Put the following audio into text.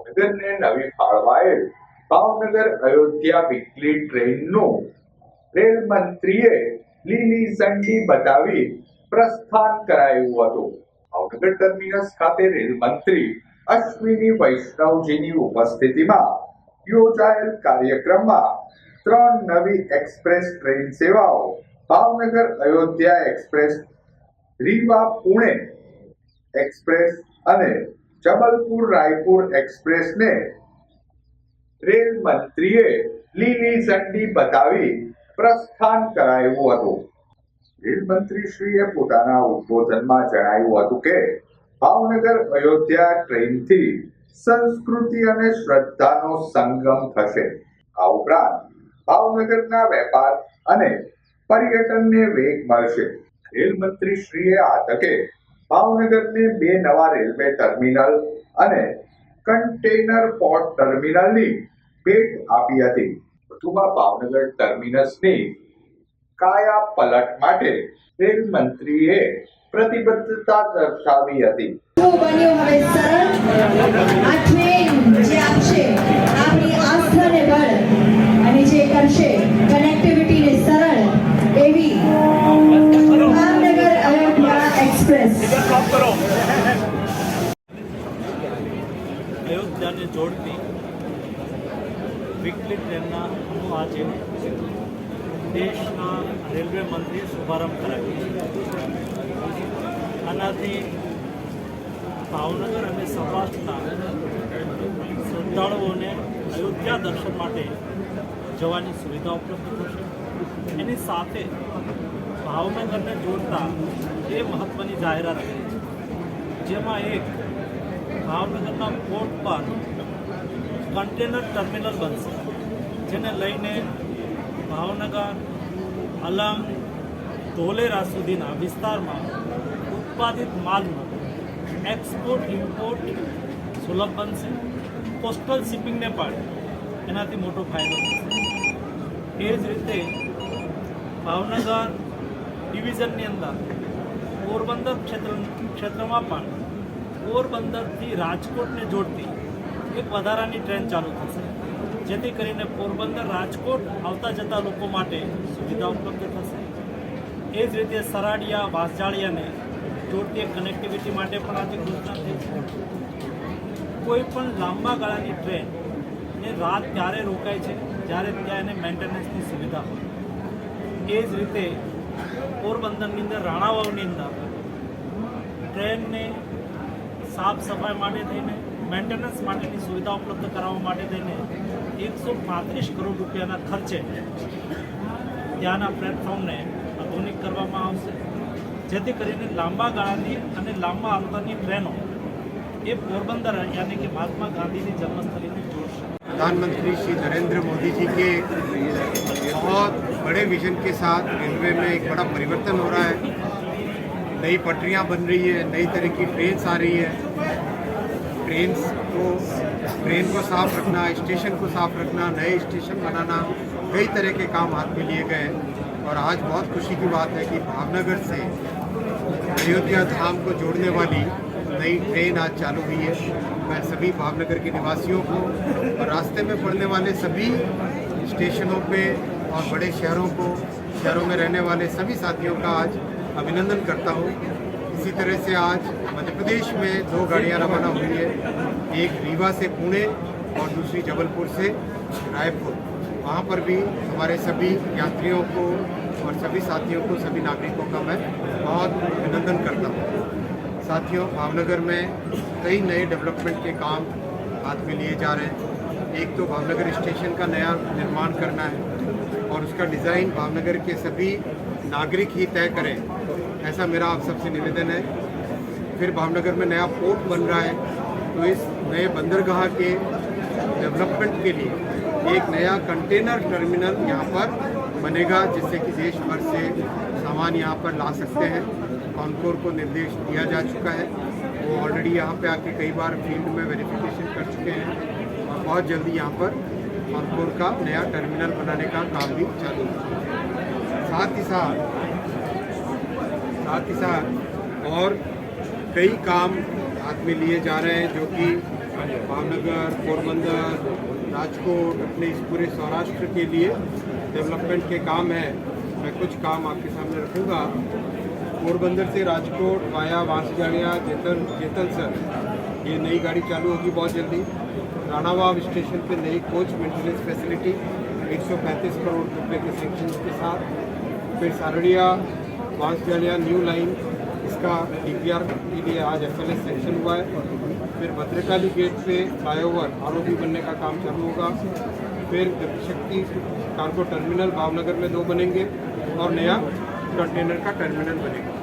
ભાવનગરને નવી ફાળવાયેલ Bhavnagar Ayodhya weekly ટ્રેનનું rail મંત્રીએ લીલી ઝંડી બતાવી પ્રસ્થાન કરાયું હતું. ભાવનગર ટર્મિનસ ખાતે રેલ મંત્રી અશ્વિની વૈષ્ણવજીની ઉપસ્થિતિમાં યોજાયેલ કાર્યક્રમમાં 3 નવી એક્સપ્રેસ ટ્રેન સેવાઓ ભાવનગર અયોધ્યા એક્સપ્રેસ, રીવા પુણે એક્સપ્રેસ અને જબલપુર રાયપુર એક્સપ્રેસને રેલ મંત્રીએ લીલી ઝંડી બતાવી પ્રસ્થાન કરાયું હતું. રેલ મંત્રીશ્રીએ પોતાના ઉદ્બોધનમાં જણાવ્યું હતું કે ભાવનગર અયોધ્યા ટ્રેનથી સંસ્કૃતિ અને શ્રદ્ધાનો સંગમ થશે. આ ઉપરાંત ભાવનગરના વેપાર અને પર્યટનને વેગ મળશે. રેલ મંત્રીશ્રીએ આ તકે ભાવનગરને 2 નવા રેલવે ટર્મિનલ અને કન્ટેનર પોર્ટ ટર્મિનલની ભેટ આપી હતી. વધુમાં ભાવનગર ટર્મિનસની કાયા પલટ માટે રેલ મંત્રીએ પ્રતિબદ્ધતા દર્શાવી હતી. બન્યો હવે સરળ. આ ટ્રેન જે આપશે આપણી આસ્થાને બળ અને જે કરશે કનેક્ટિવિટીને સરળ એવી ભાવનગર અયોધ્યા એક્સપ્રેસ. અયોધ્યાને જોડતી વીકલી ટ્રેનના આજે દેશના રેલવે મંત્રીએ શુભારંભ કરાવ્યો. આનાથી ભાવનગર અને સૌરાષ્ટ્રના શ્રદ્ધાળુઓને અયોધ્યા દર્શન માટે જવાની સુવિધા ઉપલબ્ધ થશે. એની સાથે ભાવનગરને જોડતા એ મહત્ત્વની જાહેરાત કરી છે, જેમાં એક ભાવનગરના પોર્ટ પર કન્ટેનર ટર્મિનલ બનશે, જેને લઈને ભાવનગર, અલંગ, ધોલેરા સુધીના વિસ્તારમાં ઉત્પાદિત માલનું એક્સપોર્ટ ઇમ્પોર્ટ સુલભ બનશે. કોસ્ટલ શિપિંગને પણ એનાથી મોટો ફાયદો થશે. એ જ રીતે ભાવનગર ડિવિઝનની અંદર પોરબંદર ક્ષેત્રમાં પણ પોરબંદરથી રાજકોટને જોડતી એક વધારાની ટ્રેન ચાલુ થશે, જેથી કરીને પોરબંદર રાજકોટ આવતા જતા લોકો માટે સુવિધા ઉપલબ્ધ થશે. એ જ રીતે સરાડિયા વાસજાળિયાને જોડતી કનેક્ટિવિટી માટે પણ આજે ઘોષણા થઈ છે. કોઈ પણ લાંબા ગાળાની ટ્રેન એ રાત ત્યારે રોકાય છે જ્યારે ત્યાં એને મેન્ટેનન્સની સુવિધા હોય. એ જ રીતે પોરબંદરની અંદર રાણાવાવની અંદર ટ્રેનને સાફ સફાઈ માટે થઈને મેન્ટેનન્સ માટેની સુવિધા ઉપલબ્ધ કરાવવા માટે થઈને 135 કરોડ રૂપિયાના ખર્ચે ત્યાંના પ્લેટફોર્મને આધુનિક કરવામાં આવશે, જેથી કરીને લાંબા ગાળાની અને લાંબા અંતરની ટ્રેનો ये पोरबंदर यानी कि महात्मा गांधी की जन्मस्थली में जोड़શે. प्रधानमंत्री श्री नरेंद्र मोदी जी के बहुत बड़े विजन के साथ रेलवे में एक बड़ा परिवर्तन हो रहा है. नई पटरियां बन रही है, नई तरह की ट्रेन्स आ रही है. ट्रेन को साफ रखना, स्टेशन को साफ रखना, नए स्टेशन बनाना, कई तरह के काम हाथ में लिए गए. और आज बहुत खुशी की बात है कि भावनगर से अयोध्या धाम को जोड़ने वाली नई ट्रेन आज चालू हुई है. मैं सभी भावनगर के निवासियों को और रास्ते में पड़ने वाले सभी स्टेशनों पे और बड़े शहरों में रहने वाले सभी साथियों का आज अभिनंदन करता हूँ. इसी तरह से आज मध्य प्रदेश में 2 गाड़ियाँ रवाना हुई है, एक रीवा से पुणे और दूसरी जबलपुर से रायपुर. वहाँ पर भी हमारे सभी यात्रियों को और सभी साथियों को, सभी नागरिकों का मैं बहुत अभिनंदन करता हूँ. साथियों, भावनगर में कई नए डेवलपमेंट के काम हाथ में लिए जा रहे हैं. एक तो भावनगर स्टेशन का नया निर्माण करना है और उसका डिज़ाइन भावनगर के सभी नागरिक ही तय करें, ऐसा मेरा आप सबसे निवेदन है. फिर भावनगर में नया पोर्ट बन रहा है, तो इस नए बंदरगाह के डेवलपमेंट के लिए एक नया कंटेनर टर्मिनल यहाँ पर बनेगा, जिससे कि देश भर से सामान यहाँ पर ला सकते हैं. कॉनकोर को निर्देश दिया जा चुका है, वो ऑलरेडी यहाँ पे आके कई बार फील्ड में वेरिफिकेशन कर चुके हैं और बहुत जल्दी यहाँ पर कॉनकोर का नया टर्मिनल बनाने का काम भी चालू है. साथ ही साथ और कई काम हाथ में लिए जा रहे हैं जो कि भावनगर, पोरबंदर, राजकोट, अपने इस पूरे सौराष्ट्र के लिए डेवलपमेंट के काम हैं। मैं कुछ काम आपके सामने रखूँगा। पोरबंदर से राजकोट वाया बांसगाड़िया जेतलसर, ये नई गाड़ी चालू होगी बहुत जल्दी। राणावाव स्टेशन पे नई कोच मेंटेनेंस फैसिलिटी 135 करोड़ रुपए के सेंक्शन के साथ। फिर सारड़िया बांसगाड़िया न्यू लाइन, इसका DPR के लिए आज FLS सेंक्शन हुआ है। फिर भद्रकाली गेट पे फ्लाईओवर ROB बनने का काम चालू होगा। फिर गतिशक्ति कार्गो टर्मिनल भावनगर में 2 बनेंगे और नया कंटेनर का टर्मिनल बनेगा।